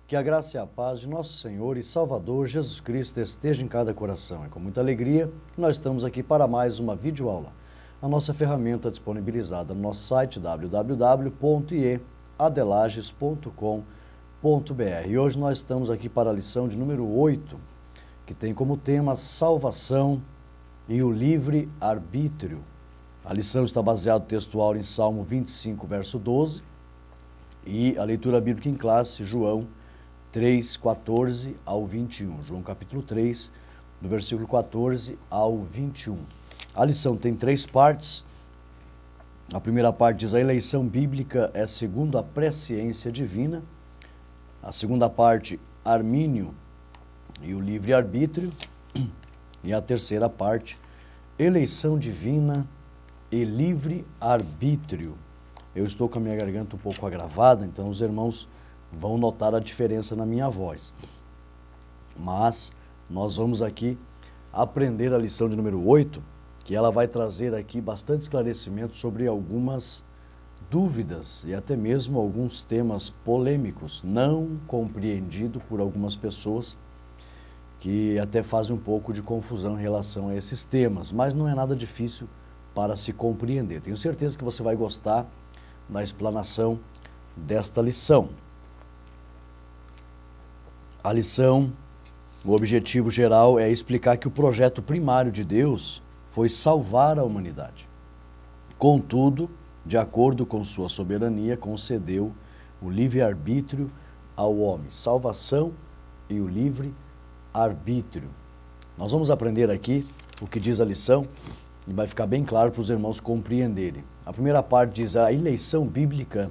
Que a graça e a paz de nosso Senhor e Salvador Jesus Cristo esteja em cada coração. É com muita alegria que nós estamos aqui para mais uma videoaula. A nossa ferramenta disponibilizada no nosso site www.adelages.com.br. E hoje nós estamos aqui para a lição de número 8, que tem como tema salvação e o livre-arbítrio. A lição está baseada textual em Salmo 25, verso 12, e a leitura bíblica em classe, João 3, 14 ao 21. João capítulo 3, do versículo 14 ao 21. A lição tem 3 partes. A primeira parte diz: a eleição bíblica é segundo a presciência divina. A segunda parte, Armínio e o livre-arbítrio. E a terceira parte, eleição divina e livre-arbítrio. Eu estou com a minha garganta um pouco agravada, então os irmãos vão notar a diferença na minha voz. Mas nós vamos aqui aprender a lição de número 8, que ela vai trazer aqui bastante esclarecimento sobre algumas dúvidas e até mesmo alguns temas polêmicos, não compreendidos por algumas pessoas que até fazem um pouco de confusão em relação a esses temas, mas não é nada difícil para se compreender. Tenho certeza que você vai gostar da explanação desta lição. A lição, o objetivo geral é explicar que o projeto primário de Deus foi salvar a humanidade. Contudo, de acordo com sua soberania, concedeu o livre-arbítrio ao homem. Salvação e o livre-arbítrio. Nós vamos aprender aqui o que diz a lição e vai ficar bem claro para os irmãos compreenderem. A primeira parte diz: a eleição bíblica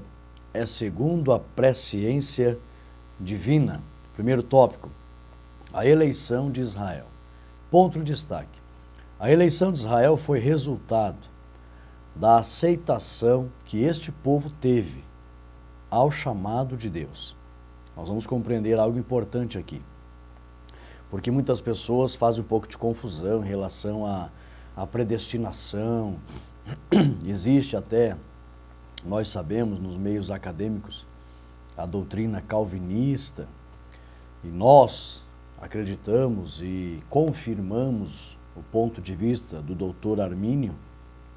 é segundo a presciência divina. Primeiro tópico, a eleição de Israel. Ponto de destaque: a eleição de Israel foi resultado da aceitação que este povo teve ao chamado de Deus. Nós vamos compreender algo importante aqui, porque muitas pessoas fazem um pouco de confusão em relação à predestinação. Existe até, nós sabemos, nos meios acadêmicos, a doutrina calvinista, e nós acreditamos e confirmamos o ponto de vista do doutor Armínio,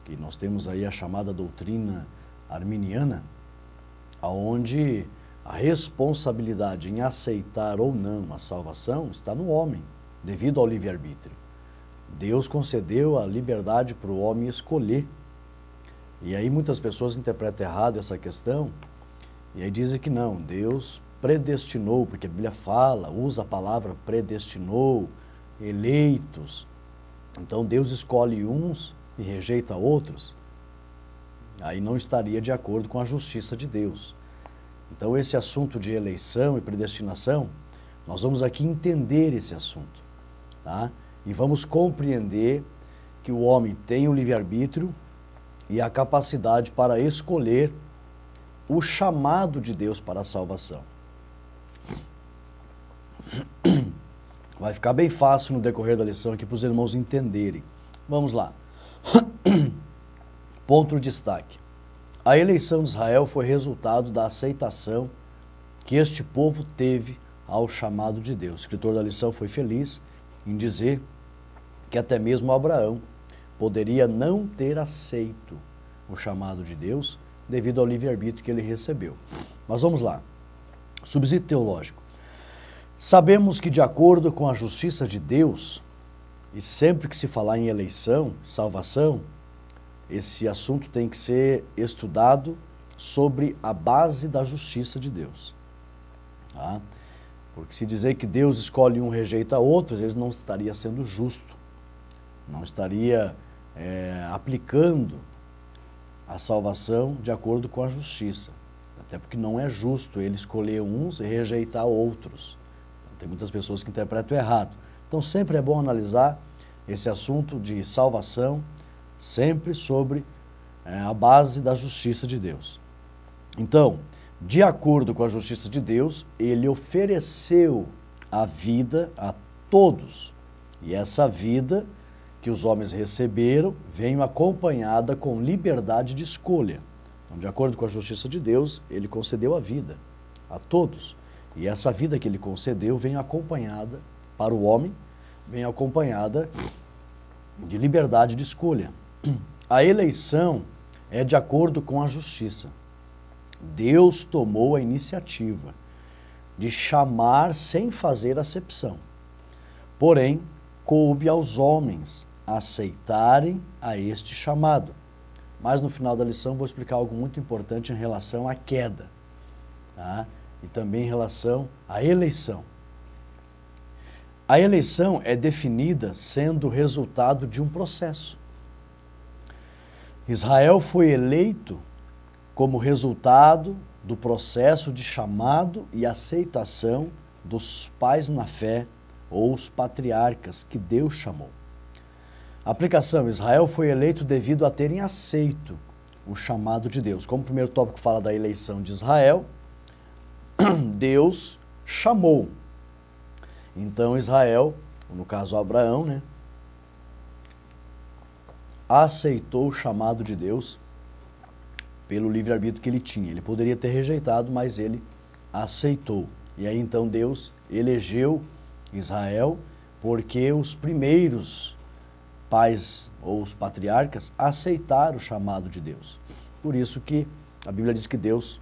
que nós temos aí a chamada doutrina arminiana, aonde a responsabilidade em aceitar ou não a salvação está no homem, devido ao livre-arbítrio. Deus concedeu a liberdade para o homem escolher. E aí muitas pessoas interpretam errado essa questão, e aí dizem que não, Deus predestinou, porque a Bíblia fala, usa a palavra predestinou, eleitos. Então Deus escolhe uns e rejeita outros. Aí não estaria de acordo com a justiça de Deus. Então esse assunto de eleição e predestinação, nós vamos aqui entender esse assunto, tá? E vamos compreender que o homem tem o livre-arbítrio e a capacidade para escolher o chamado de Deus para a salvação. Vai ficar bem fácil no decorrer da lição aqui para os irmãos entenderem. Vamos lá. Ponto de destaque. A eleição de Israel foi resultado da aceitação que este povo teve ao chamado de Deus. O escritor da lição foi feliz em dizer que até mesmo Abraão poderia não ter aceito o chamado de Deus devido ao livre-arbítrio que ele recebeu. Mas vamos lá. Subsídio teológico. Sabemos que, de acordo com a justiça de Deus, e sempre que se falar em eleição, salvação, esse assunto tem que ser estudado sobre a base da justiça de Deus. Tá? Porque se dizer que Deus escolhe um e rejeita outro, às vezes não estaria sendo justo, não estaria aplicando a salvação de acordo com a justiça. Até porque não é justo ele escolher uns e rejeitar outros. Então, tem muitas pessoas que interpretam errado. Então sempre é bom analisar esse assunto de salvação, sempre sobre a base da justiça de Deus. Então, de acordo com a justiça de Deus, ele ofereceu a vida a todos. E essa vida que os homens receberam veio acompanhada com liberdade de escolha. Então, de acordo com a justiça de Deus, ele concedeu a vida a todos. E essa vida que ele concedeu vem acompanhada, para o homem, vem acompanhada de liberdade de escolha. A eleição é de acordo com a justiça. Deus tomou a iniciativa de chamar sem fazer acepção. Porém, coube aos homens aceitarem a este chamado. Mas no final da lição vou explicar algo muito importante em relação à queda, tá? E também em relação à eleição. A eleição é definida sendo resultado de um processo. Israel foi eleito como resultado do processo de chamado e aceitação dos pais na fé, ou os patriarcas que Deus chamou. Aplicação: Israel foi eleito devido a terem aceito o chamado de Deus. Como o primeiro tópico fala da eleição de Israel, Deus chamou. Então Israel, no caso Abraão, né, aceitou o chamado de Deus pelo livre-arbítrio que ele tinha. Ele poderia ter rejeitado, mas ele aceitou. E aí então Deus elegeu Israel porque os primeiros pais ou os patriarcas aceitaram o chamado de Deus. Por isso que a Bíblia diz que Deus,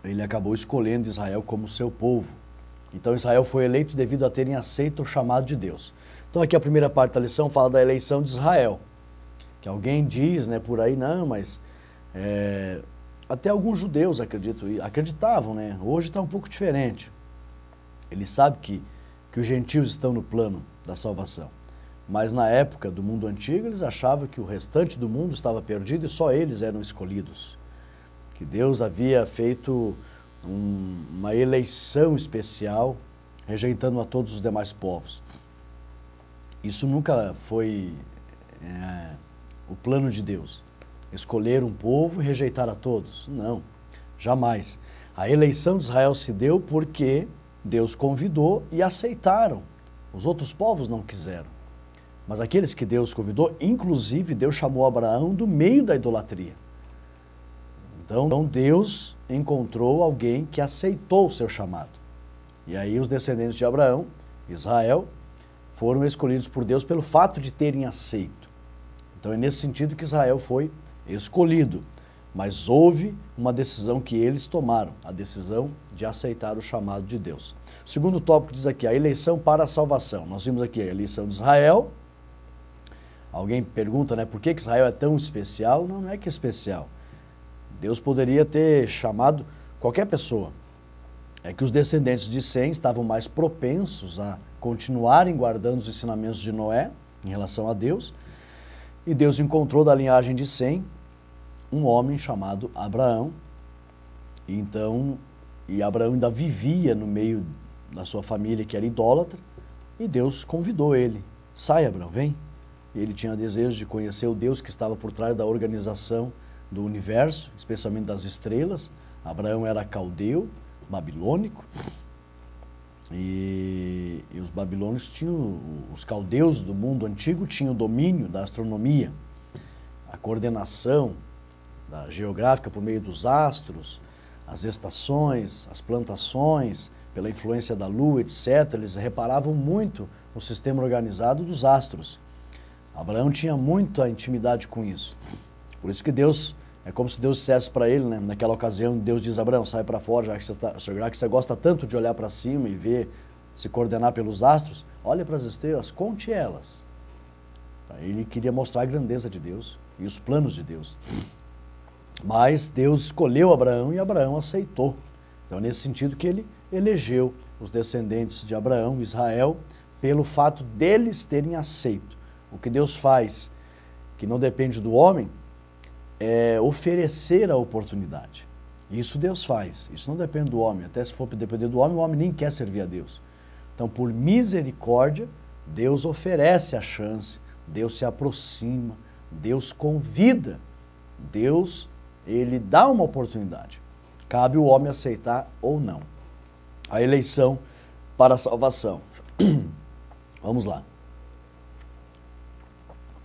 ele acabou escolhendo Israel como seu povo. Então Israel foi eleito devido a terem aceito o chamado de Deus. Então aqui a primeira parte da lição fala da eleição de Israel. Que alguém diz, né, por aí, não, mas até alguns judeus acreditavam, né? Hoje está um pouco diferente. Eles sabem que os gentios estão no plano da salvação. Mas na época do mundo antigo, eles achavam que o restante do mundo estava perdido e só eles eram escolhidos. Que Deus havia feito uma eleição especial, rejeitando a todos os demais povos. Isso nunca foi o plano de Deus. Escolher um povo e rejeitar a todos. Não, jamais. A eleição de Israel se deu porque Deus convidou e aceitaram. Os outros povos não quiseram. Mas aqueles que Deus convidou, inclusive Deus chamou Abraão do meio da idolatria. Então Deus encontrou alguém que aceitou o seu chamado. E aí os descendentes de Abraão, Israel, foram escolhidos por Deus pelo fato de terem aceito. Então é nesse sentido que Israel foi escolhido. Mas houve uma decisão que eles tomaram, a decisão de aceitar o chamado de Deus. O segundo tópico diz aqui, a eleição para a salvação. Nós vimos aqui a eleição de Israel. Alguém pergunta, né, por que Israel é tão especial? Não é que é especial. Deus poderia ter chamado qualquer pessoa. É que os descendentes de Sem estavam mais propensos a continuarem guardando os ensinamentos de Noé em relação a Deus. E Deus encontrou da linhagem de Sem um homem chamado Abraão. E Abraão ainda vivia no meio da sua família que era idólatra. E Deus convidou ele. Sai, Abraão, vem. E ele tinha desejo de conhecer o Deus que estava por trás da organização do universo, especialmente das estrelas. Abraão era caldeu, babilônico, e os babilônicos tinham, os caldeus do mundo antigo tinham o domínio da astronomia, a coordenação geográfica por meio dos astros, as estações, as plantações, pela influência da lua, etc. Eles reparavam muito no sistema organizado dos astros. Abraão tinha muita intimidade com isso. Por isso que Deus, é como se Deus dissesse para ele, né, naquela ocasião, Deus diz, Abraão, sai para fora, já que você gosta tanto de olhar para cima e ver, se coordenar pelos astros, olha para as estrelas, conte elas. Ele queria mostrar a grandeza de Deus e os planos de Deus. Mas Deus escolheu Abraão e Abraão aceitou. Então é nesse sentido que ele elegeu os descendentes de Abraão, Israel, pelo fato deles terem aceito. O que Deus faz, que não depende do homem, é oferecer a oportunidade. Isso Deus faz, isso não depende do homem. Até se for depender do homem, o homem nem quer servir a Deus. Então, por misericórdia, Deus oferece a chance, Deus se aproxima, Deus convida, Deus, ele dá uma oportunidade. Cabe o homem aceitar ou não. A eleição para a salvação. Vamos lá.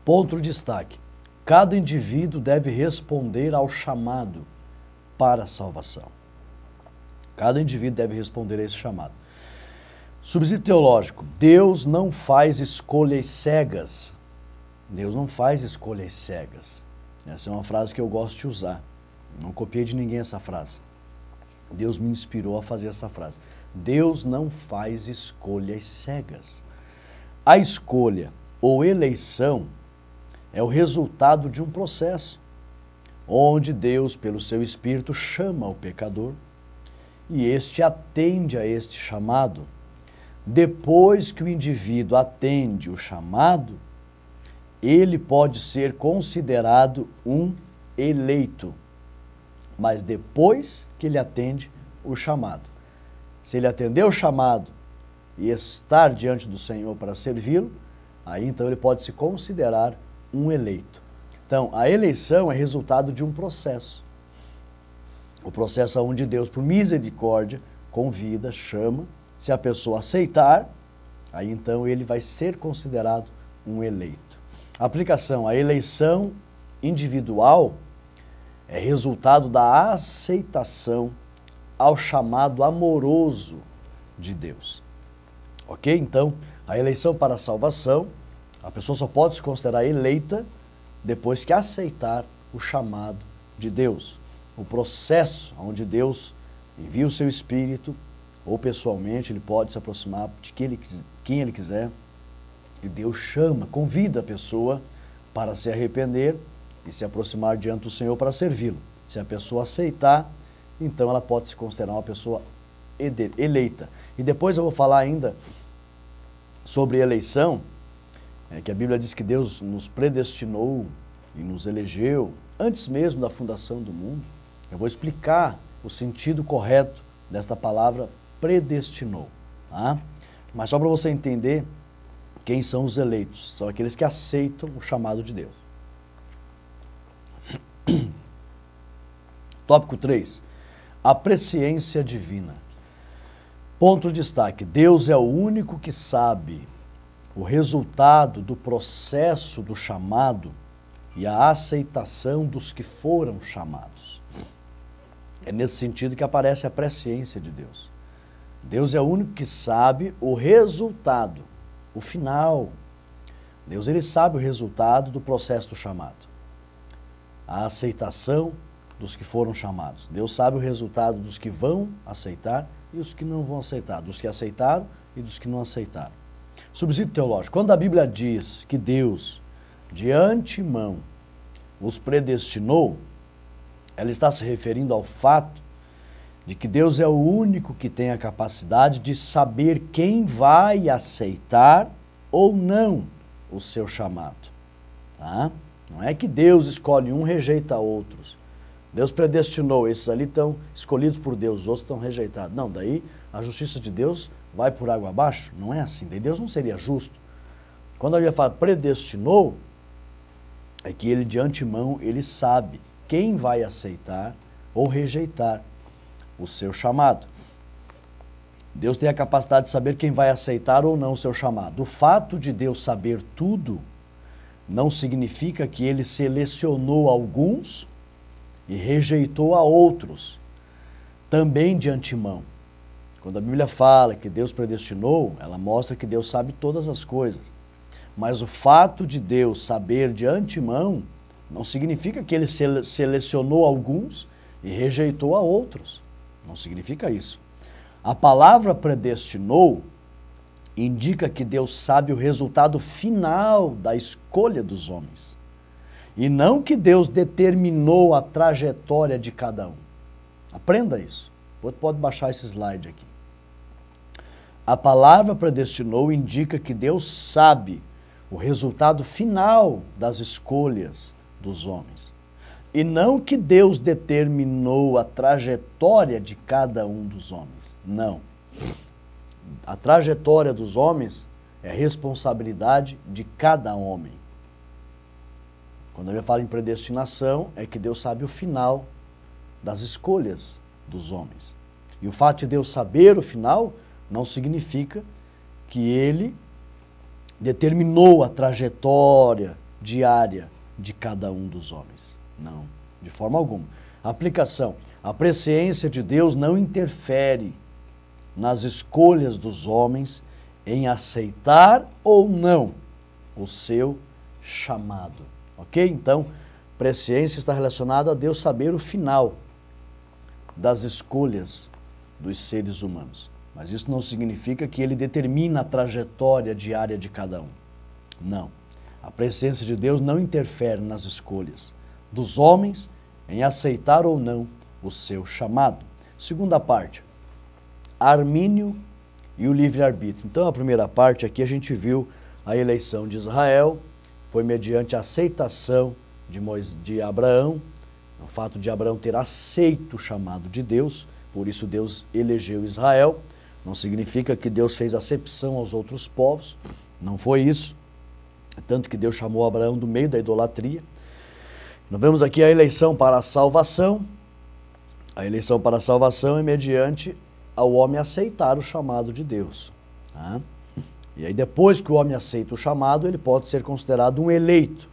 Ponto de destaque. Cada indivíduo deve responder ao chamado para a salvação. Cada indivíduo deve responder a esse chamado. Subsídio teológico. Deus não faz escolhas cegas. Deus não faz escolhas cegas. Essa é uma frase que eu gosto de usar. Não copiei de ninguém essa frase. Deus me inspirou a fazer essa frase. Deus não faz escolhas cegas. A escolha ou eleição é o resultado de um processo, onde Deus, pelo seu Espírito, chama o pecador e este atende a este chamado. Depois que o indivíduo atende o chamado, ele pode ser considerado um eleito, mas depois que ele atende o chamado. Se ele atender o chamado e estar diante do Senhor para servi-lo, aí então ele pode se considerar um eleito. Então, a eleição é resultado de um processo. O processo onde Deus, por misericórdia, convida, chama. Se a pessoa aceitar, aí então ele vai ser considerado um eleito. Aplicação: a eleição individual é resultado da aceitação ao chamado amoroso de Deus. Ok? Então, a eleição para a salvação, a pessoa só pode se considerar eleita depois que aceitar o chamado de Deus. O processo onde Deus envia o seu Espírito, ou pessoalmente, ele pode se aproximar de quem ele quiser, e Deus chama, convida a pessoa para se arrepender e se aproximar diante do Senhor para servi-lo. Se a pessoa aceitar, então ela pode se considerar uma pessoa eleita. E depois eu vou falar ainda sobre eleição, que a Bíblia diz que Deus nos predestinou e nos elegeu antes mesmo da fundação do mundo. Eu vou explicar o sentido correto desta palavra predestinou, tá? Mas só para você entender quem são os eleitos. São aqueles que aceitam o chamado de Deus. Tópico 3. A presciência divina. Ponto de destaque. Deus é o único que sabe o resultado do processo do chamado e a aceitação dos que foram chamados. É nesse sentido que aparece a presciência de Deus. Deus é o único que sabe o resultado, o final. Deus, ele sabe o resultado do processo do chamado. A aceitação dos que foram chamados. Deus sabe o resultado dos que vão aceitar e os que não vão aceitar, dos que aceitaram e dos que não aceitaram. Subsídio teológico. Quando a Bíblia diz que Deus, de antemão, os predestinou, ela está se referindo ao fato de que Deus é o único que tem a capacidade de saber quem vai aceitar ou não o seu chamado. Tá? Não é que Deus escolhe um e rejeita outros. Deus predestinou, esses ali estão escolhidos por Deus, os outros estão rejeitados. Não, daí a justiça de Deus vai por água abaixo? Não é assim, daí Deus não seria justo. Quando a Bíblia fala predestinou, é que ele de antemão, ele sabe quem vai aceitar ou rejeitar o seu chamado. Deus tem a capacidade de saber quem vai aceitar ou não o seu chamado. O fato de Deus saber tudo não significa que ele selecionou alguns e rejeitou a outros, também de antemão. Quando a Bíblia fala que Deus predestinou, ela mostra que Deus sabe todas as coisas. Mas o fato de Deus saber de antemão não significa que ele selecionou alguns e rejeitou a outros. Não significa isso. A palavra predestinou indica que Deus sabe o resultado final da escolha dos homens. E não que Deus determinou a trajetória de cada um. Aprenda isso. Pode baixar esse slide aqui. A palavra predestinou indica que Deus sabe o resultado final das escolhas dos homens. E não que Deus determinou a trajetória de cada um dos homens. Não. A trajetória dos homens é responsabilidade de cada homem. Quando a Bíblia fala em predestinação, é que Deus sabe o final das escolhas dos homens. E o fato de Deus saber o final não significa que ele determinou a trajetória diária de cada um dos homens. Não, de forma alguma. Aplicação. A presciência de Deus não interfere nas escolhas dos homens em aceitar ou não o seu chamado. Ok? Então, presciência está relacionada a Deus saber o final das escolhas dos seres humanos. Mas isso não significa que ele determina a trajetória diária de cada um. Não. A presciência de Deus não interfere nas escolhas dos homens em aceitar ou não o seu chamado. Segunda parte, Armínio e o livre-arbítrio. Então, a primeira parte aqui a gente viu a eleição de Israel, foi mediante a aceitação de Abraão, o fato de Abraão ter aceito o chamado de Deus, por isso Deus elegeu Israel. Não significa que Deus fez acepção aos outros povos, não foi isso. Tanto que Deus chamou Abraão do meio da idolatria. Nós vemos aqui a eleição para a salvação. A eleição para a salvação é mediante ao homem aceitar o chamado de Deus. Tá? E aí depois que o homem aceita o chamado, ele pode ser considerado um eleito,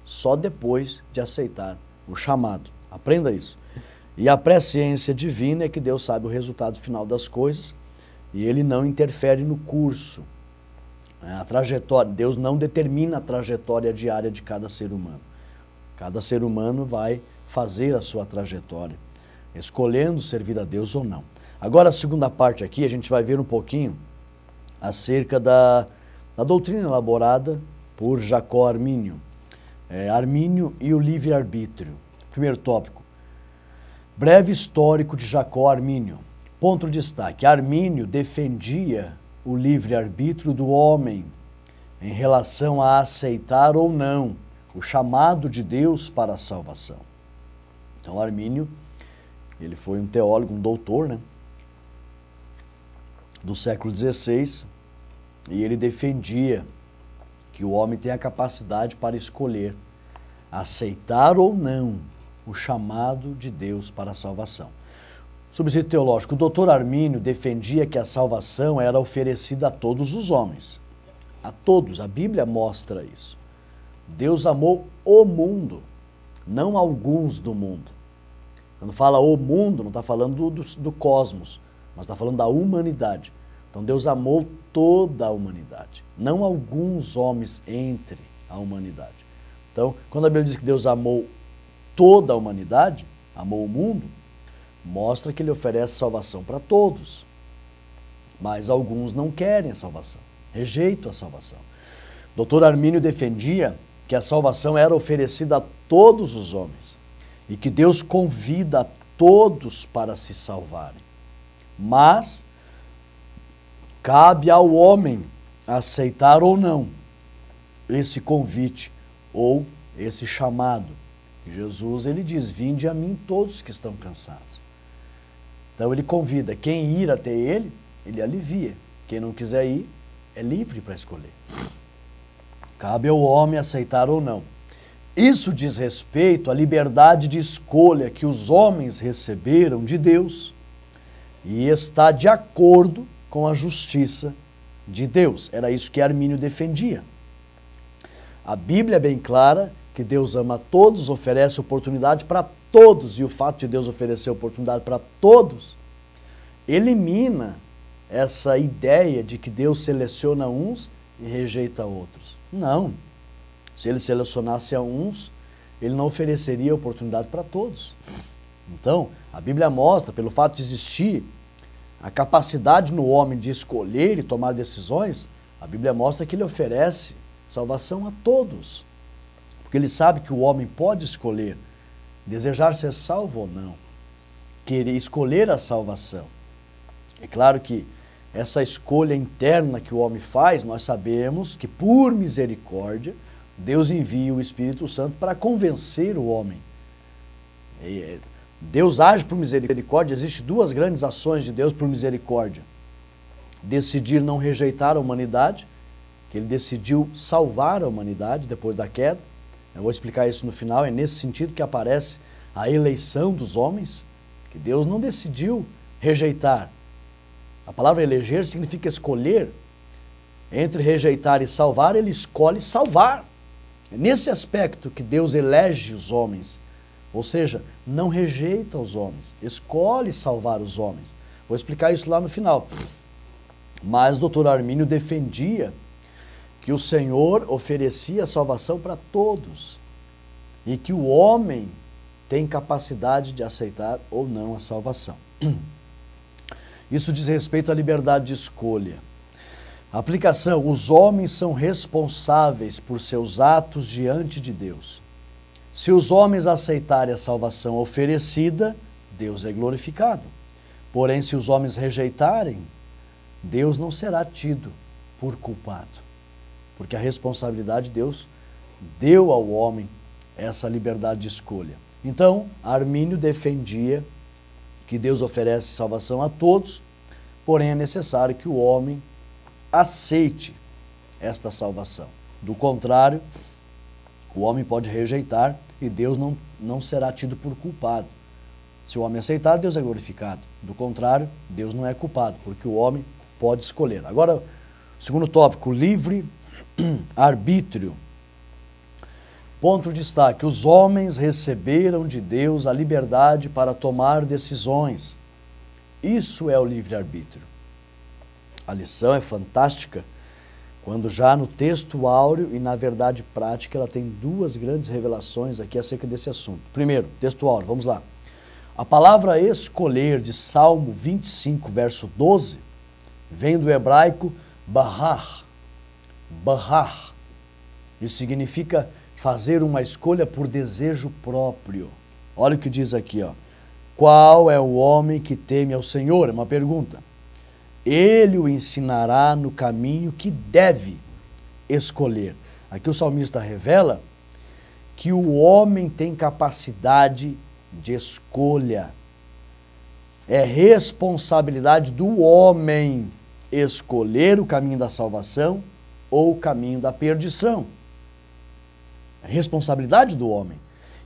só depois de aceitar o chamado. Aprenda isso. E a presciência divina é que Deus sabe o resultado final das coisas e ele não interfere no curso, a trajetória. Deus não determina a trajetória diária de cada ser humano. Cada ser humano vai fazer a sua trajetória, escolhendo servir a Deus ou não. Agora, a segunda parte aqui, a gente vai ver um pouquinho acerca da doutrina elaborada por Jacó Armínio. Armínio e o livre-arbítrio. Primeiro tópico, breve histórico de Jacó Armínio. Ponto de destaque, Armínio defendia o livre-arbítrio do homem em relação a aceitar ou não o chamado de Deus para a salvação. Então, Armínio, ele foi um teólogo, um doutor, né, do século XVI, e ele defendia que o homem tem a capacidade para escolher aceitar ou não o chamado de Deus para a salvação. Subsídio teológico, o doutor Armínio defendia que a salvação era oferecida a todos os homens. A todos, a Bíblia mostra isso. Deus amou o mundo, não alguns do mundo. Quando fala o mundo, não está falando do cosmos, mas está falando da humanidade. Então Deus amou toda a humanidade, não alguns homens entre a humanidade. Então, quando a Bíblia diz que Deus amou toda a humanidade, amou o mundo, mostra que ele oferece salvação para todos. Mas alguns não querem a salvação, rejeitam a salvação. Dr. Armínio defendia que a salvação era oferecida a todos os homens e que Deus convida a todos para se salvarem. Mas cabe ao homem aceitar ou não esse convite ou esse chamado. Jesus, ele diz, vinde a mim todos que estão cansados. Então ele convida, quem ir até ele, ele alivia. Quem não quiser ir, é livre para escolher. Cabe ao homem aceitar ou não. Isso diz respeito à liberdade de escolha que os homens receberam de Deus e está de acordo com a justiça de Deus. Era isso que Armínio defendia. A Bíblia é bem clara que Deus ama a todos, oferece oportunidade para todos, e o fato de Deus oferecer oportunidade para todos elimina essa ideia de que Deus seleciona uns e rejeita outros. Não. Se ele selecionasse a uns, ele não ofereceria oportunidade para todos. Então, a Bíblia mostra, pelo fato de existir a capacidade no homem de escolher e tomar decisões, a Bíblia mostra que ele oferece salvação a todos. Porque ele sabe que o homem pode escolher desejar ser salvo ou não, querer escolher a salvação. É claro que essa escolha interna que o homem faz, nós sabemos que por misericórdia, Deus envia o Espírito Santo para convencer o homem. Deus age por misericórdia, existem duas grandes ações de Deus por misericórdia. Decidir não rejeitar a humanidade, que ele decidiu salvar a humanidade depois da queda. Eu vou explicar isso no final, é nesse sentido que aparece a eleição dos homens, que Deus não decidiu rejeitar. A palavra eleger significa escolher. Entre rejeitar e salvar, ele escolhe salvar. É nesse aspecto que Deus elege os homens, Ou seja, não rejeita os homens, escolhe salvar os homens. Vou explicar isso lá no final. Mas o doutor Armínio defendia que o Senhor oferecia a salvação para todos e que o homem tem capacidade de aceitar ou não a salvação. Isso diz respeito à liberdade de escolha. Aplicação: os homens são responsáveis por seus atos diante de Deus. Se os homens aceitarem a salvação oferecida, Deus é glorificado. Porém, se os homens rejeitarem, Deus não será tido por culpado. Porque a responsabilidade de Deus deu ao homem essa liberdade de escolha. Então, Armínio defendia que Deus oferece salvação a todos, porém é necessário que o homem aceite esta salvação. Do contrário, o homem pode rejeitar e Deus não será tido por culpado. Se o homem aceitar, Deus é glorificado. Do contrário, Deus não é culpado, porque o homem pode escolher. Agora, segundo tópico, livre arbítrio. Ponto de destaque: os homens receberam de Deus a liberdade para tomar decisões. Isso é o livre-arbítrio. A lição é fantástica, quando já no texto áureo e na verdade prática ela tem duas grandes revelações aqui acerca desse assunto. Primeiro, texto áureo, vamos lá. A palavra escolher de Salmo 25, verso 12, vem do hebraico bahar. Bahar. Isso significa fazer uma escolha por desejo próprio. Olha o que diz aqui, ó. Qual é o homem que teme ao Senhor? É uma pergunta. Ele o ensinará no caminho que deve escolher. Aqui o salmista revela que o homem tem capacidade de escolha. É responsabilidade do homem escolher o caminho da salvação ou o caminho da perdição. É responsabilidade do homem.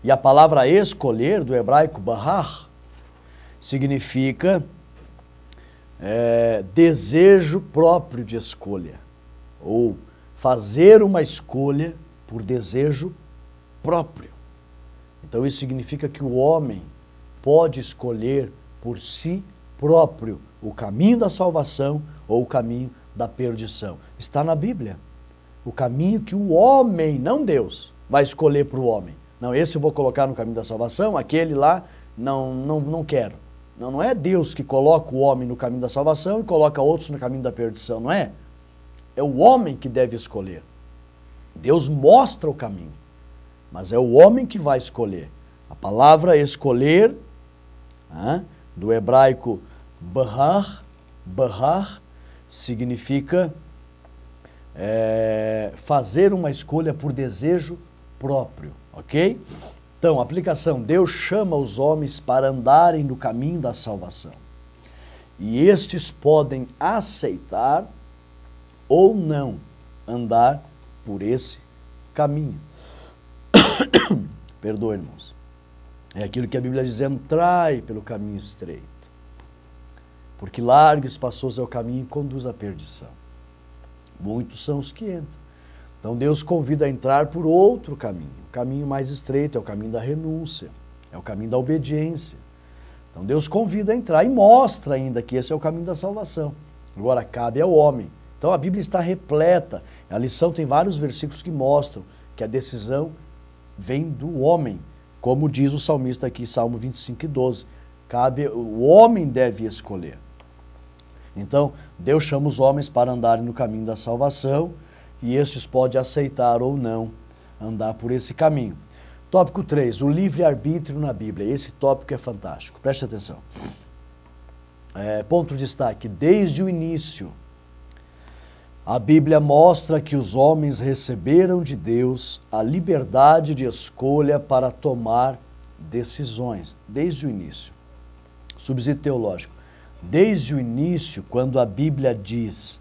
E a palavra escolher, do hebraico bahar, significa desejo próprio de escolha, ou fazer uma escolha por desejo próprio. Então isso significa que o homem pode escolher por si próprio o caminho da salvação ou o caminho da perdição. Está na Bíblia. O caminho que o homem, não Deus, vai escolher para o homem. Não, esse eu vou colocar no caminho da salvação, aquele lá não quero. Não é Deus que coloca o homem no caminho da salvação e coloca outros no caminho da perdição, não é? É o homem que deve escolher. Deus mostra o caminho, mas é o homem que vai escolher. A palavra escolher, do hebraico bahar, significa fazer uma escolha por desejo próprio, ok? Então, aplicação: Deus chama os homens para andarem no caminho da salvação. E estes podem aceitar ou não andar por esse caminho. Perdoe, irmãos. É aquilo que a Bíblia diz: entrai pelo caminho estreito, porque largo e espaçoso é o caminho que conduz à perdição. Muitos são os que entram. Então Deus convida a entrar por outro caminho. O caminho mais estreito é o caminho da renúncia, é o caminho da obediência. Então Deus convida a entrar e mostra ainda que esse é o caminho da salvação. Agora cabe ao homem. Então a Bíblia está repleta. A lição tem vários versículos que mostram que a decisão vem do homem. Como diz o salmista aqui, Salmo 25, 12. O homem deve escolher. Então Deus chama os homens para andarem no caminho da salvação, e estes podem aceitar ou não andar por esse caminho. Tópico 3, o livre-arbítrio na Bíblia. Esse tópico é fantástico, preste atenção. Ponto de destaque: desde o início, a Bíblia mostra que os homens receberam de Deus a liberdade de escolha para tomar decisões. Desde o início. Subsídio teológico: desde o início, quando a Bíblia diz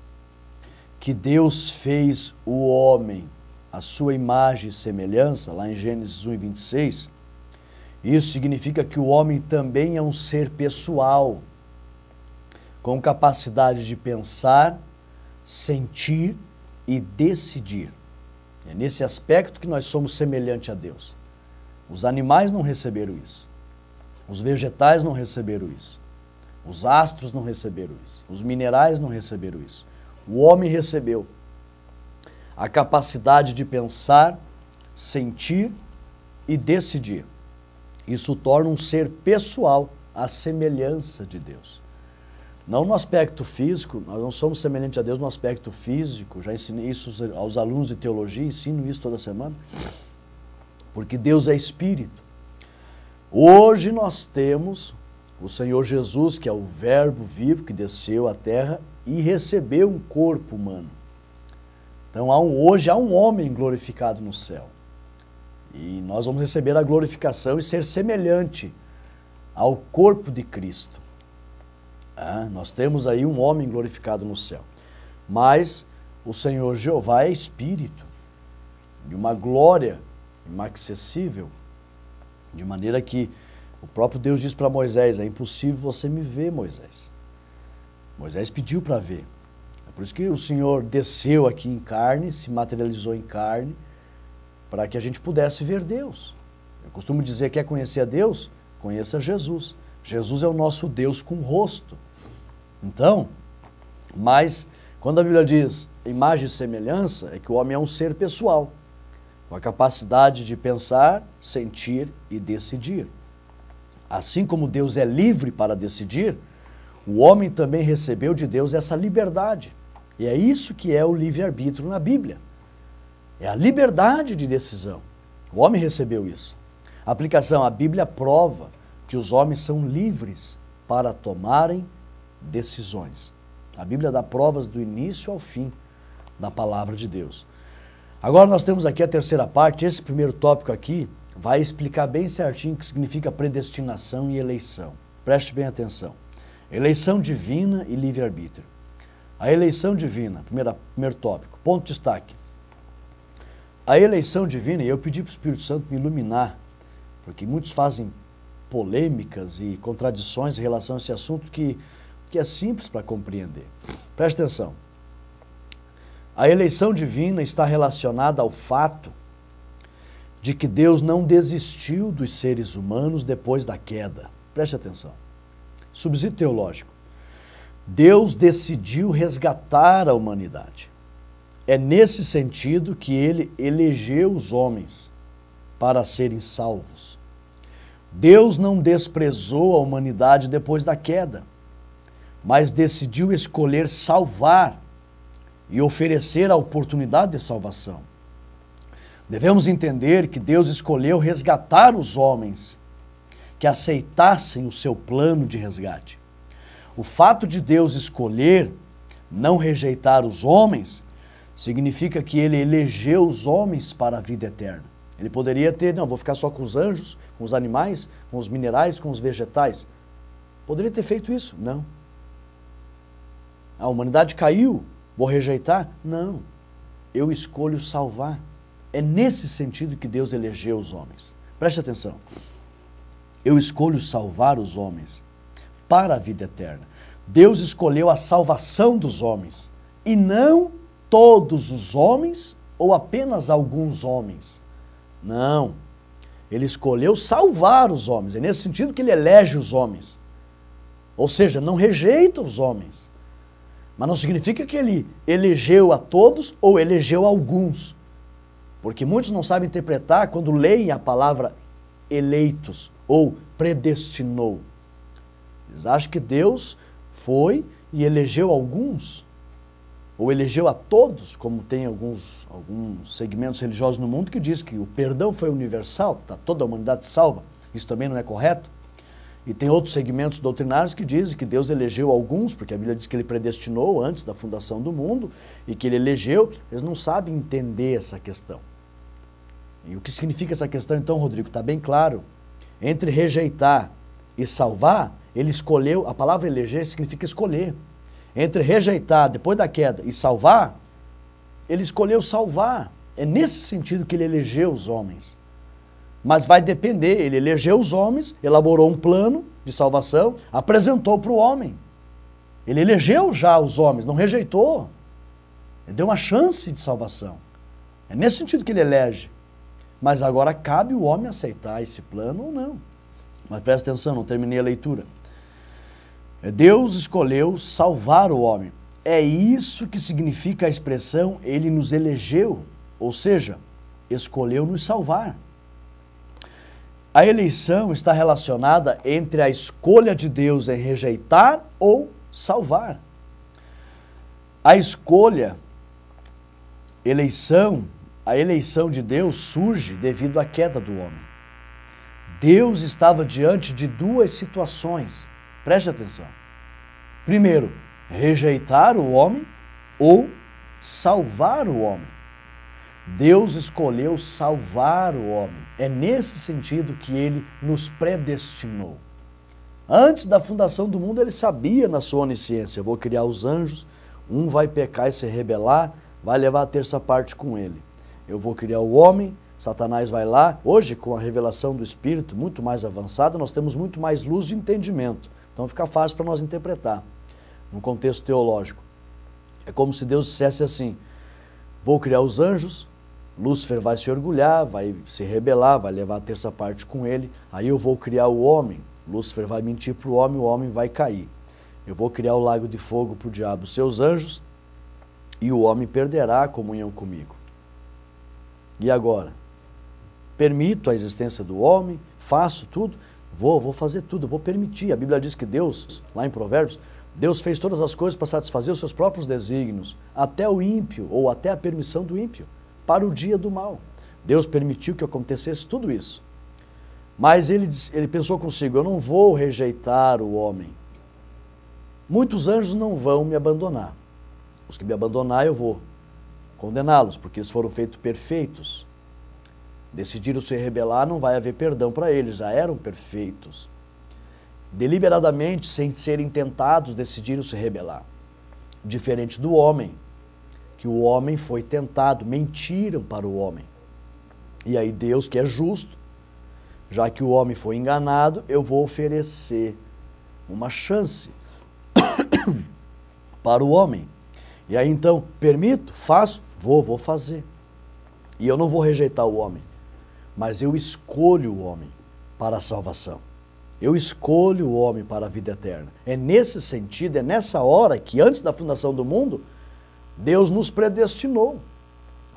que Deus fez o homem à sua imagem e semelhança, lá em Gênesis 1, 26, isso significa que o homem também é um ser pessoal, com capacidade de pensar, sentir e decidir. É nesse aspecto que nós somos semelhantes a Deus. Os animais não receberam isso. Os vegetais não receberam isso. Os astros não receberam isso. Os minerais não receberam isso. O homem recebeu a capacidade de pensar, sentir e decidir. Isso torna um ser pessoal, à semelhança de Deus. Não no aspecto físico, nós não somos semelhantes a Deus no aspecto físico, já ensinei isso aos alunos de teologia, ensino isso toda semana, porque Deus é Espírito. Hoje nós temos o Senhor Jesus, que é o Verbo vivo, que desceu à terra e recebeu um corpo humano. Então hoje há um homem glorificado no céu. E nós vamos receber a glorificação e ser semelhante ao corpo de Cristo. Nós temos aí um homem glorificado no céu. Mas o Senhor Jeová é Espírito, de uma glória inacessível, de maneira que o próprio Deus diz para Moisés, é impossível você me ver, Moisés. Moisés pediu para ver. É por isso que o Senhor desceu aqui em carne, se materializou em carne, para que a gente pudesse ver Deus. Eu costumo dizer, quer conhecer a Deus? Conheça Jesus. Jesus é o nosso Deus com rosto. Então, mas quando a Bíblia diz imagem e semelhança, é que o homem é um ser pessoal, com a capacidade de pensar, sentir e decidir. Assim como Deus é livre para decidir, o homem também recebeu de Deus essa liberdade. E é isso que é o livre-arbítrio na Bíblia. É a liberdade de decisão. O homem recebeu isso. A aplicação, a Bíblia prova que os homens são livres para tomarem decisões. A Bíblia dá provas do início ao fim da palavra de Deus. Agora nós temos aqui a terceira parte. Esse primeiro tópico aqui vai explicar bem certinho o que significa predestinação e eleição. Preste bem atenção. Eleição divina e livre-arbítrio. A eleição divina, primeiro tópico, ponto de destaque. A eleição divina, e eu pedi para o Espírito Santo me iluminar, porque muitos fazem polêmicas e contradições em relação a esse assunto que é simples para compreender. Preste atenção. A eleição divina está relacionada ao fato de que Deus não desistiu dos seres humanos depois da queda. Preste atenção. Subsídio teológico. Deus decidiu resgatar a humanidade. É nesse sentido que ele elegeu os homens para serem salvos. Deus não desprezou a humanidade depois da queda, mas decidiu escolher salvar e oferecer a oportunidade de salvação. Devemos entender que Deus escolheu resgatar os homens que aceitassem o seu plano de resgate. O fato de Deus escolher não rejeitar os homens significa que ele elegeu os homens para a vida eterna. Ele poderia ter, não, vou ficar só com os anjos, com os animais, com os minerais, com os vegetais. Poderia ter feito isso? Não. A humanidade caiu, vou rejeitar? Não. Eu escolho salvar. É nesse sentido que Deus elegeu os homens. Preste atenção. Eu escolho salvar os homens para a vida eterna. Deus escolheu a salvação dos homens e não todos os homens ou apenas alguns homens. Não. Ele escolheu salvar os homens. É nesse sentido que ele elege os homens. Ou seja, não rejeita os homens. Mas não significa que ele elegeu a todos ou elegeu alguns. Porque muitos não sabem interpretar quando leem a palavra eleitos ou predestinou. Eles acham que Deus foi e elegeu alguns, ou elegeu a todos, como tem alguns segmentos religiosos no mundo que diz que o perdão foi universal, está toda a humanidade salva. Isso também não é correto. E tem outros segmentos doutrinários que dizem que Deus elegeu alguns, porque a Bíblia diz que ele predestinou antes da fundação do mundo, e que ele elegeu. Eles não sabem entender essa questão. E o que significa essa questão então, Rodrigo? Está bem claro. Entre rejeitar e salvar, ele escolheu, a palavra eleger significa escolher. Entre rejeitar depois da queda e salvar, ele escolheu salvar. É nesse sentido que ele elegeu os homens. Mas vai depender, ele elegeu os homens, elaborou um plano de salvação, apresentou para o homem. Ele elegeu já os homens, não rejeitou. Ele deu uma chance de salvação. É nesse sentido que ele elege. Mas agora cabe o homem aceitar esse plano ou não. Mas presta atenção, não terminei a leitura. Deus escolheu salvar o homem. É isso que significa a expressão ele nos elegeu, ou seja, escolheu nos salvar. A eleição está relacionada entre a escolha de Deus em rejeitar ou salvar. A eleição de Deus surge devido à queda do homem. Deus estava diante de duas situações. Preste atenção. Primeiro, rejeitar o homem ou salvar o homem. Deus escolheu salvar o homem. É nesse sentido que ele nos predestinou. Antes da fundação do mundo, ele sabia na sua onisciência: eu vou criar os anjos, um vai pecar e se rebelar, vai levar a terça parte com ele. Eu vou criar o homem, Satanás vai lá. Hoje, com a revelação do Espírito muito mais avançada, nós temos muito mais luz de entendimento. Então fica fácil para nós interpretar, num contexto teológico. É como se Deus dissesse assim: vou criar os anjos, Lúcifer vai se orgulhar, vai se rebelar, vai levar a terça parte com ele. Aí eu vou criar o homem, Lúcifer vai mentir para o homem vai cair. Eu vou criar o lago de fogo para o diabo, seus anjos, e o homem perderá a comunhão comigo. E agora? Permito a existência do homem, faço tudo, vou fazer tudo, vou permitir. A Bíblia diz que Deus, lá em Provérbios, Deus fez todas as coisas para satisfazer os seus próprios desígnios, até o ímpio, ou até a permissão do ímpio, para o dia do mal. Deus permitiu que acontecesse tudo isso. Mas ele pensou consigo: eu não vou rejeitar o homem. Muitos anjos não vão me abandonar. Os que me abandonar eu vou condená-los, porque eles foram feitos perfeitos. Decidiram se rebelar, não vai haver perdão para eles, já eram perfeitos. Deliberadamente, sem serem tentados, decidiram se rebelar. Diferente do homem, que o homem foi tentado, mentiram para o homem. E aí Deus, que é justo, já que o homem foi enganado, eu vou oferecer uma chance para o homem. E aí então, permito, faço, vou fazer. E eu não vou rejeitar o homem, mas eu escolho o homem para a salvação. Eu escolho o homem para a vida eterna. É nesse sentido, é nessa hora que antes da fundação do mundo, Deus nos predestinou.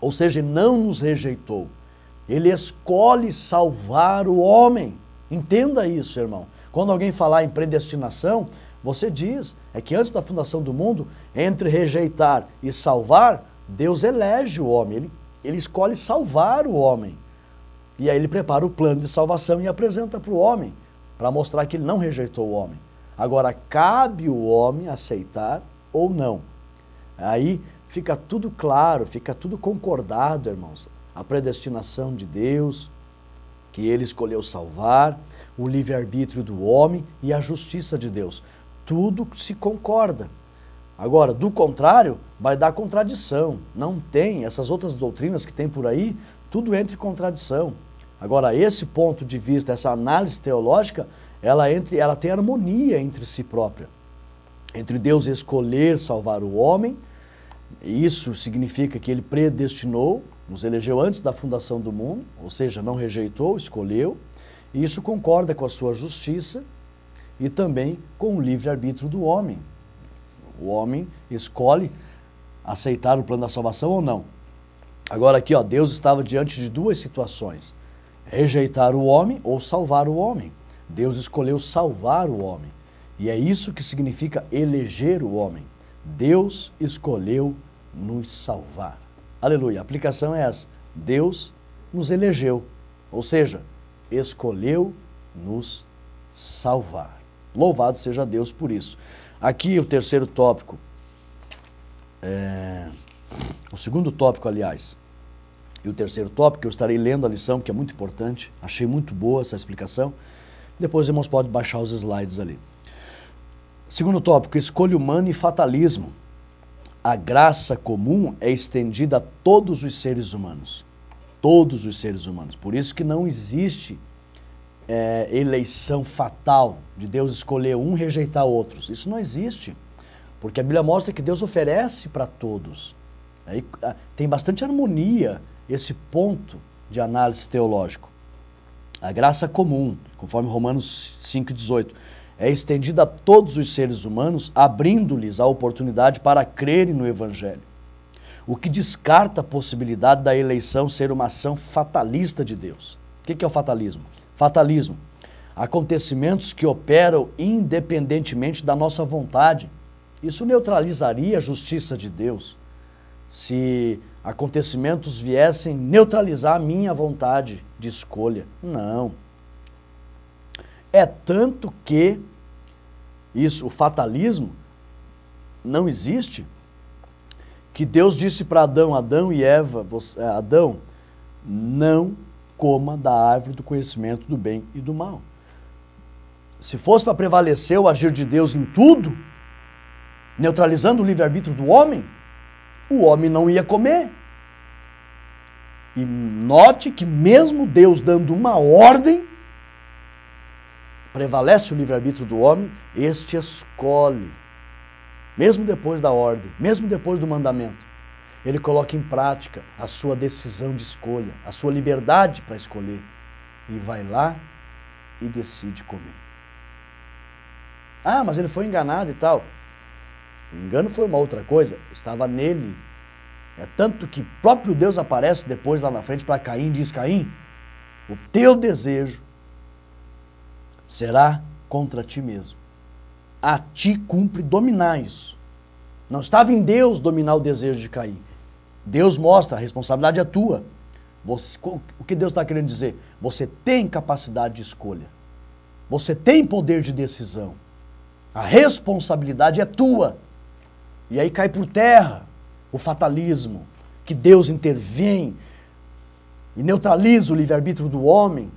Ou seja, Ele não nos rejeitou. Ele escolhe salvar o homem. Entenda isso, irmão. Quando alguém falar em predestinação, você diz, é que antes da fundação do mundo, entre rejeitar e salvar, Deus elege o homem. Ele escolhe salvar o homem. E aí ele prepara o plano de salvação e apresenta para o homem, para mostrar que ele não rejeitou o homem. Agora, cabe o homem aceitar ou não. Aí fica tudo claro, fica tudo concordado, irmãos. A predestinação de Deus, que Ele escolheu salvar, o livre-arbítrio do homem e a justiça de Deus. Tudo se concorda. Agora, do contrário, vai dar contradição. Não tem, essas outras doutrinas que tem por aí, tudo entra em contradição. Agora, esse ponto de vista, essa análise teológica, ela tem harmonia entre si própria. Entre Deus escolher salvar o homem, isso significa que Ele predestinou, nos elegeu antes da fundação do mundo, ou seja, não rejeitou, escolheu, e isso concorda com a sua justiça e também com o livre-arbítrio do homem. O homem escolhe aceitar o plano da salvação ou não. Agora aqui, Deus estava diante de duas situações: rejeitar o homem ou salvar o homem. Deus escolheu salvar o homem. E é isso que significa eleger o homem. Deus escolheu nos salvar. Aleluia. A aplicação é essa. Deus nos elegeu, ou seja, escolheu nos salvar. Louvado seja Deus por isso. Aqui o terceiro tópico, o segundo tópico, aliás, e o terceiro tópico, eu estarei lendo a lição, que é muito importante, achei muito boa essa explicação. Depois os irmãos podem baixar os slides ali. Segundo tópico, escolha humana e fatalismo. A graça comum é estendida a todos os seres humanos. Todos os seres humanos. Por isso que não existe eleição fatal de Deus escolher um e rejeitar outros. Isso não existe. Porque a Bíblia mostra que Deus oferece para todos. Aí, tem bastante harmonia esse ponto de análise teológico. A graça comum, conforme Romanos 5,18, é estendida a todos os seres humanos, abrindo-lhes a oportunidade para crerem no Evangelho. O que descarta a possibilidade da eleição ser uma ação fatalista de Deus. O que é o fatalismo? Fatalismo, acontecimentos que operam independentemente da nossa vontade. Isso neutralizaria a justiça de Deus, se acontecimentos viessem neutralizar a minha vontade de escolha. Não. É tanto que o fatalismo não existe, que Deus disse para Adão e Eva, Adão, não coma da árvore do conhecimento do bem e do mal. Se fosse para prevalecer o agir de Deus em tudo, neutralizando o livre-arbítrio do homem, o homem não ia comer. E note que mesmo Deus dando uma ordem, prevalece o livre-arbítrio do homem, este escolhe. Mesmo depois da ordem, mesmo depois do mandamento, ele coloca em prática a sua decisão de escolha, a sua liberdade para escolher. E vai lá e decide comer. Ah, mas ele foi enganado e tal. O engano foi uma outra coisa, estava nele. É tanto que próprio Deus aparece depois lá na frente para Caim e diz: Caim, o teu desejo será contra ti mesmo. A ti cumpre dominar isso. Não estava em Deus dominar o desejo de Caim. Deus mostra, a responsabilidade é tua. O que Deus está querendo dizer? Você tem capacidade de escolha. Você tem poder de decisão. A responsabilidade é tua. E aí cai por terra o fatalismo, que Deus intervém e neutraliza o livre-arbítrio do homem.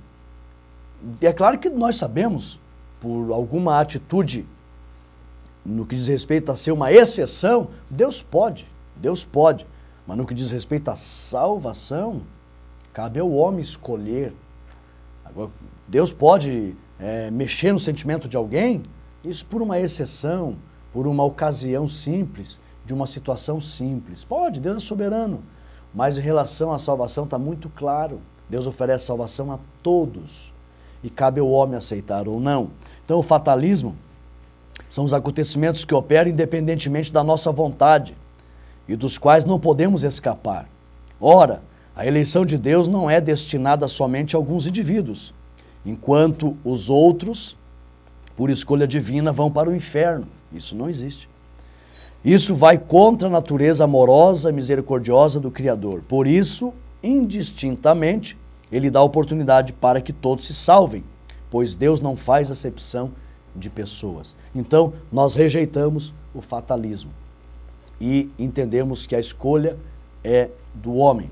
E é claro que nós sabemos, por alguma atitude no que diz respeito a ser uma exceção, Deus pode. Mas no que diz respeito à salvação, cabe ao homem escolher. Agora, Deus pode mexer no sentimento de alguém, isso por uma exceção, por uma ocasião simples, de uma situação simples. Pode, Deus é soberano. Mas em relação à salvação está muito claro. Deus oferece salvação a todos. E cabe ao homem aceitar ou não. Então o fatalismo são os acontecimentos que operam independentemente da nossa vontade e dos quais não podemos escapar. Ora, a eleição de Deus não é destinada somente a alguns indivíduos, enquanto os outros, por escolha divina, vão para o inferno. Isso não existe. Isso vai contra a natureza amorosa e misericordiosa do Criador. Por isso, indistintamente, Ele dá oportunidade para que todos se salvem, pois Deus não faz acepção de pessoas. Então, nós rejeitamos o fatalismo e entendemos que a escolha é do homem.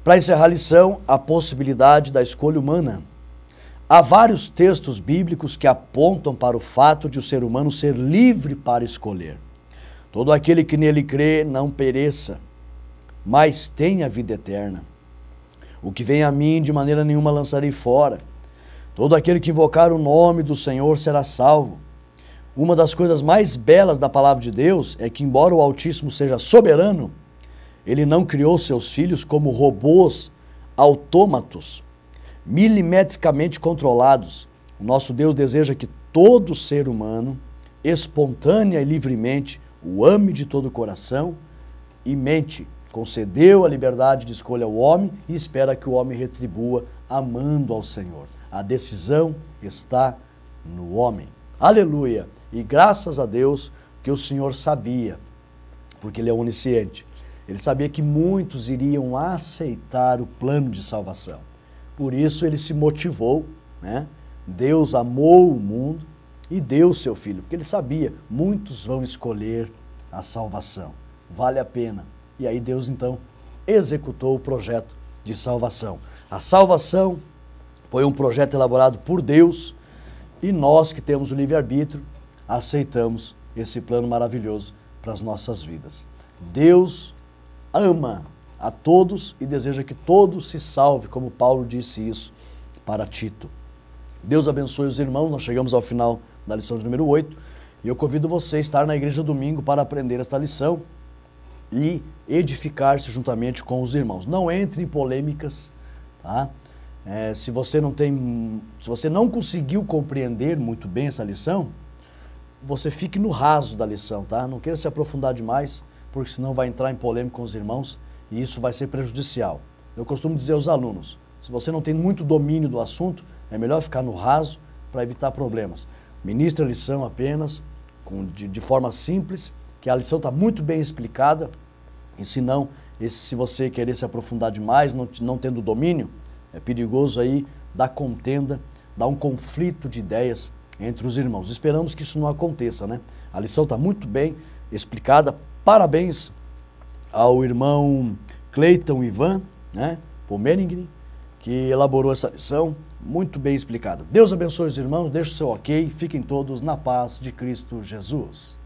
Para encerrar a lição, a possibilidade da escolha humana. Há vários textos bíblicos que apontam para o fato de o ser humano ser livre para escolher. Todo aquele que nele crê não pereça, mas tenha vida eterna. O que vem a mim de maneira nenhuma lançarei fora. Todo aquele que invocar o nome do Senhor será salvo. Uma das coisas mais belas da palavra de Deus é que, embora o Altíssimo seja soberano, Ele não criou seus filhos como robôs autômatos, milimetricamente controlados. O nosso Deus deseja que todo ser humano, espontânea e livremente, o ame de todo o coração e mente. Concedeu a liberdade de escolha ao homem e espera que o homem retribua amando ao Senhor. A decisão está no homem. Aleluia! E graças a Deus que o Senhor sabia, porque Ele é onisciente. Ele sabia que muitos iriam aceitar o plano de salvação. Por isso Ele se motivou, né? Deus amou o mundo e deu o seu Filho, porque Ele sabia, muitos vão escolher a salvação. Vale a pena. E aí Deus então executou o projeto de salvação. A salvação foi um projeto elaborado por Deus e nós que temos o livre-arbítrio aceitamos esse plano maravilhoso para as nossas vidas. Deus ama a todos e deseja que todos se salvem, como Paulo disse isso para Tito. Deus abençoe os irmãos, nós chegamos ao final da lição de número 8 e eu convido você a estar na igreja domingo para aprender esta lição e edificar-se juntamente com os irmãos. Não entre em polêmicas, tá? Se você não conseguiu compreender muito bem essa lição, você fique no raso da lição, tá? Não queira se aprofundar demais, porque senão vai entrar em polêmica com os irmãos e isso vai ser prejudicial. Eu costumo dizer aos alunos, se você não tem muito domínio do assunto, é melhor ficar no raso para evitar problemas. Ministre a lição apenas, de forma simples, que a lição está muito bem explicada, e se não, se você querer se aprofundar demais, não tendo domínio, é perigoso aí dar contenda, dar um conflito de ideias entre os irmãos. Esperamos que isso não aconteça, né? A lição está muito bem explicada. Parabéns ao irmão Cleiton Ivan, né, Pommeringhen, que elaborou essa lição muito bem explicada. Deus abençoe os irmãos, deixe o seu ok, fiquem todos na paz de Cristo Jesus.